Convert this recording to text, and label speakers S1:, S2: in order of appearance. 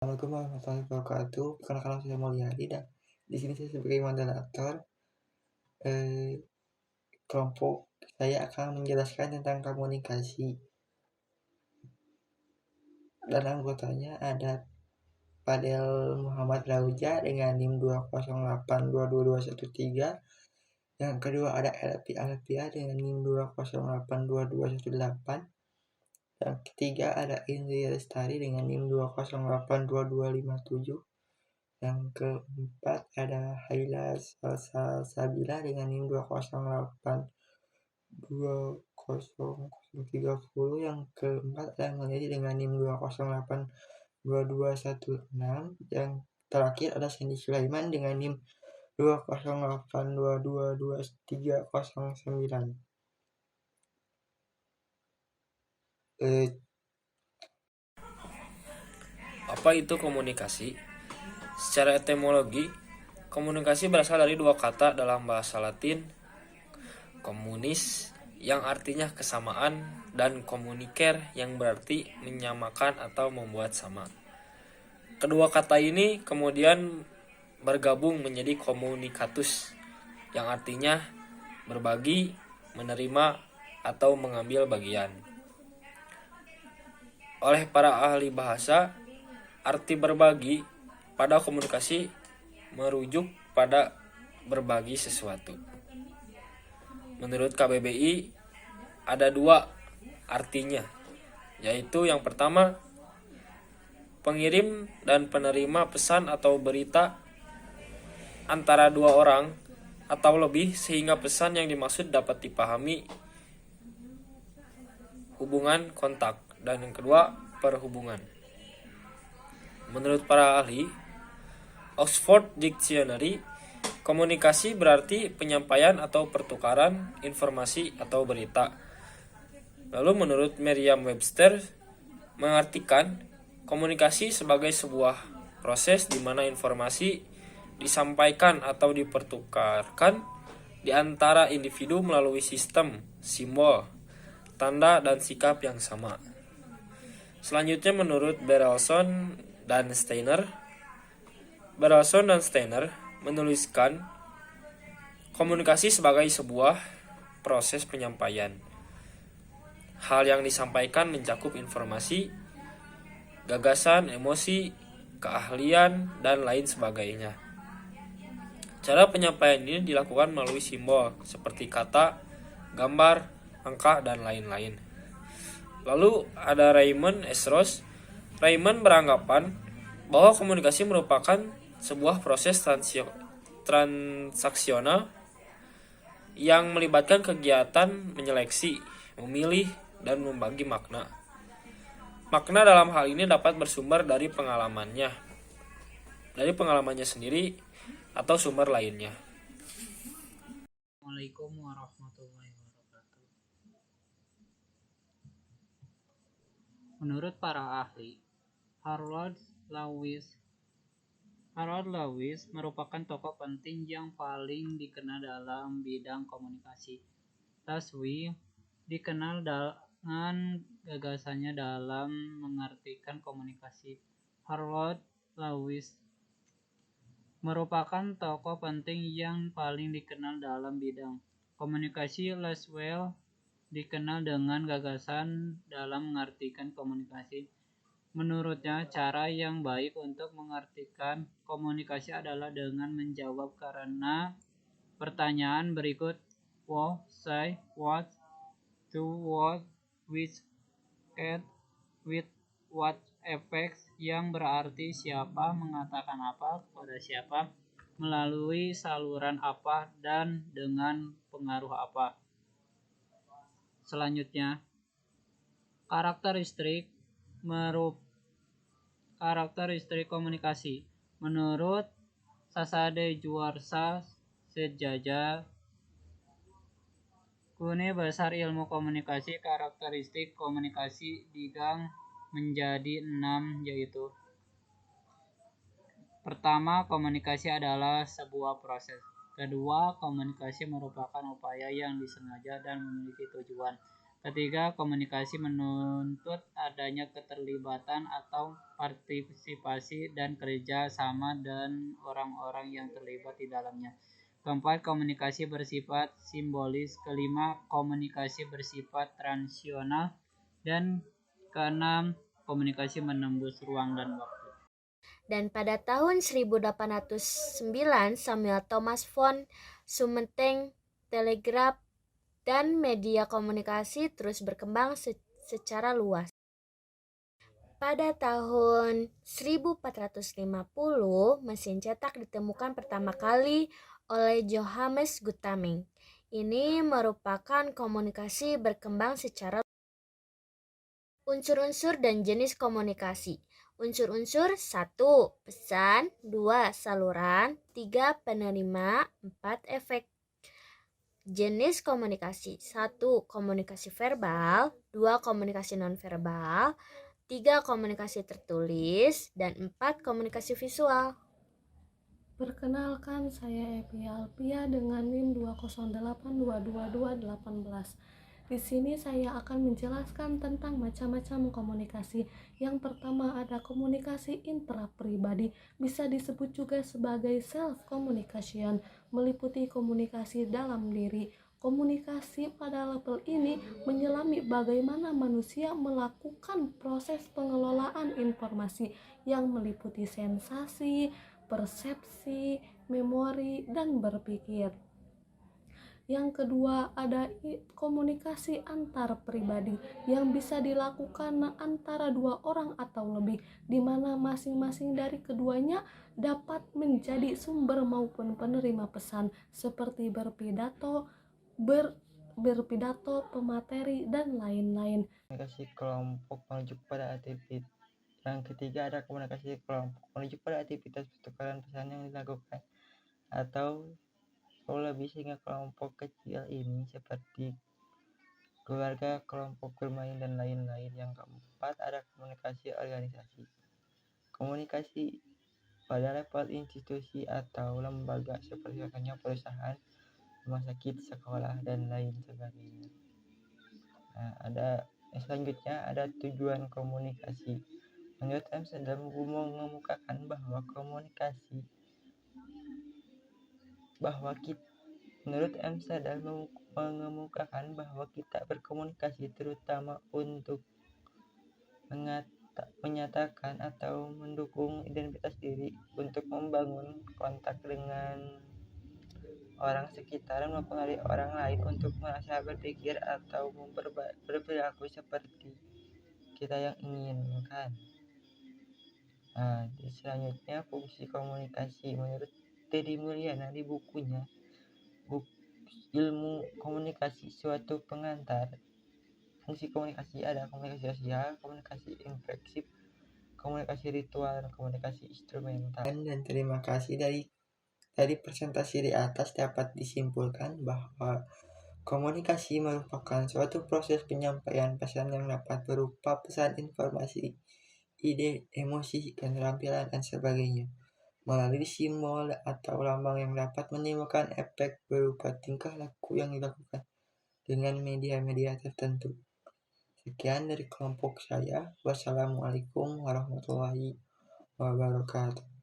S1: Assalamualaikum warahmatullahi wabarakatuh. Perkenalkan saya Mulyadi dan di sini saya sebagai moderator kelompok. Saya akan menjelaskan tentang komunikasi dan anggotanya ada Fadel Muhammad Rauja dengan NIM 2082213. Yang kedua ada Elvi Alvia dengan NIM 2082218. Yang ketiga ada Indri Lestari dengan NIM 2082257. Yang keempat ada Haila Salsabila dengan NIM 2082030. Yang keempat ada Mulyadi dengan NIM 2082216. Yang terakhir ada Sandy Sulaiman dengan NIM 208222309.
S2: Apa itu komunikasi? Secara etimologi, komunikasi berasal dari dua kata dalam bahasa Latin, communis yang artinya kesamaan dan communicare yang berarti menyamakan atau membuat sama. Kedua kata ini kemudian bergabung menjadi communicatus yang artinya berbagi, menerima, atau mengambil bagian. Oleh para ahli bahasa, arti berbagi pada komunikasi merujuk pada berbagi sesuatu. Menurut KBBI, ada dua artinya, yaitu yang pertama, pengirim dan penerima pesan atau berita antara dua orang atau lebih sehingga pesan yang dimaksud dapat dipahami hubungan kontak. Dan yang kedua, perhubungan. Menurut para ahli, Oxford Dictionary, komunikasi berarti penyampaian atau pertukaran informasi atau berita. Lalu menurut Merriam-Webster, mengartikan komunikasi sebagai sebuah proses di mana informasi disampaikan atau dipertukarkan di antara individu melalui sistem, simbol, tanda, dan sikap yang sama. Selanjutnya menurut Berelson dan Steiner menuliskan komunikasi sebagai sebuah proses penyampaian. Hal yang disampaikan mencakup informasi, gagasan, emosi, keahlian, dan lain sebagainya. Cara penyampaian ini dilakukan melalui simbol seperti kata, gambar, angka, dan lain-lain. Lalu ada Raymond S. Ross. Raymond beranggapan bahwa komunikasi merupakan sebuah proses transaksional yang melibatkan kegiatan menyeleksi, memilih, dan membagi makna. Makna dalam hal ini dapat bersumber dari pengalamannya sendiri atau sumber lainnya.
S3: Assalamualaikum warahmatullahi wabarakatuh. Menurut para ahli, Harold Lewis merupakan tokoh penting yang paling dikenal dalam bidang komunikasi. Lewis dikenal dengan gagasannya dalam mengartikan komunikasi. Harold Lewis merupakan tokoh penting yang paling dikenal dalam bidang komunikasi. Lewis dikenal dengan gagasan dalam mengartikan komunikasi. Menurutnya, cara yang baik untuk mengartikan komunikasi adalah dengan menjawab karena pertanyaan berikut: who, say, what, to what, which, can, with, what effects, yang berarti siapa, mengatakan apa, kepada siapa, melalui saluran apa, dan dengan pengaruh apa. Selanjutnya, karakteristik komunikasi. Menurut Sasade Juarsa Sejaja, Gune Besar Ilmu Komunikasi, karakteristik komunikasi digang menjadi 6, yaitu: pertama, komunikasi adalah sebuah proses. Kedua, komunikasi merupakan upaya yang disengaja dan memiliki tujuan. Ketiga, komunikasi menuntut adanya keterlibatan atau partisipasi dan kerja sama dan orang-orang yang terlibat di dalamnya. Keempat, komunikasi bersifat simbolis. Kelima, komunikasi bersifat transisional. Dan keenam, komunikasi menembus ruang dan waktu.
S4: Dan pada tahun 1809, Samuel Thomas von Sumenteng, telegraf dan media komunikasi terus berkembang secara luas. Pada tahun 1450, mesin cetak ditemukan pertama kali oleh Johannes Gutenberg. Ini merupakan komunikasi berkembang secara unsur-unsur dan jenis komunikasi. Unsur-unsur 1. Pesan 2. Saluran 3. Penerima 4. Efek. Jenis komunikasi 1. Komunikasi verbal 2. Komunikasi nonverbal 3. Komunikasi tertulis dan 4. Komunikasi visual.
S5: Perkenalkan, saya Epi Alpia dengan NIM 208222218. Di sini saya akan menjelaskan tentang macam-macam komunikasi. Yang pertama ada komunikasi intrapribadi, bisa disebut juga sebagai self communication, meliputi komunikasi dalam diri. Komunikasi pada level ini menyelami bagaimana manusia melakukan proses pengelolaan informasi yang meliputi sensasi, persepsi, memori, dan berpikir. Yang kedua ada komunikasi antar pribadi yang bisa dilakukan antara dua orang atau lebih, di mana masing-masing dari keduanya dapat menjadi sumber maupun penerima pesan seperti berpidato, pemateri, dan lain-lain.
S1: Komunikasi kelompok menuju pada aktivitas. Yang ketiga ada komunikasi kelompok menuju pada aktivitas pertukaran pesan yang dilakukan atau lebih sehingga kelompok kecil ini seperti keluarga, kelompok bermain, dan lain-lain. Yang keempat ada komunikasi organisasi. Komunikasi pada level institusi atau lembaga seperti contohnya perusahaan, rumah sakit, sekolah, dan lain sebagainya. Nah, selanjutnya ada tujuan komunikasi. Menurut Amsterdam mengemukakan bahwa kita berkomunikasi terutama untuk menyatakan atau mendukung identitas diri, untuk membangun kontak dengan orang sekitar, mempengaruhi orang lain untuk merasa berpikir atau berperilaku seperti kita yang inginkan. Selanjutnya fungsi komunikasi menurut Teddy Mulyana di bukunya Ilmu Komunikasi Suatu Pengantar. Fungsi komunikasi ada komunikasi sosial, komunikasi infleksif, komunikasi ritual, dan komunikasi instrumental. Dan terima kasih dari presentasi di atas dapat disimpulkan bahwa komunikasi merupakan suatu proses penyampaian pesan yang dapat berupa pesan, informasi, ide, emosi, keterampilan, dan sebagainya melalui simbol atau lambang yang dapat menimbulkan efek berupa tingkah laku yang dilakukan dengan media-media tertentu. Sekian dari kelompok saya. Wassalamualaikum warahmatullahi wabarakatuh.